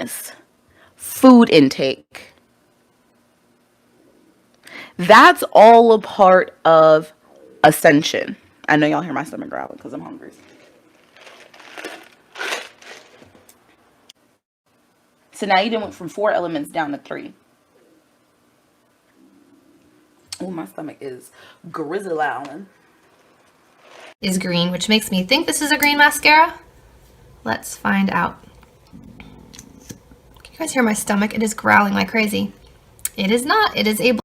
fitness, food intake. That's all a part of ascension. I know y'all hear my stomach growling because I'm hungry. So now you done went from 4 elements down to 3. Oh, my stomach is grizzling. Is green, which makes me think this is a green mascara. Let's find out. Can you guys hear my stomach? It is growling like crazy. It is not. It is a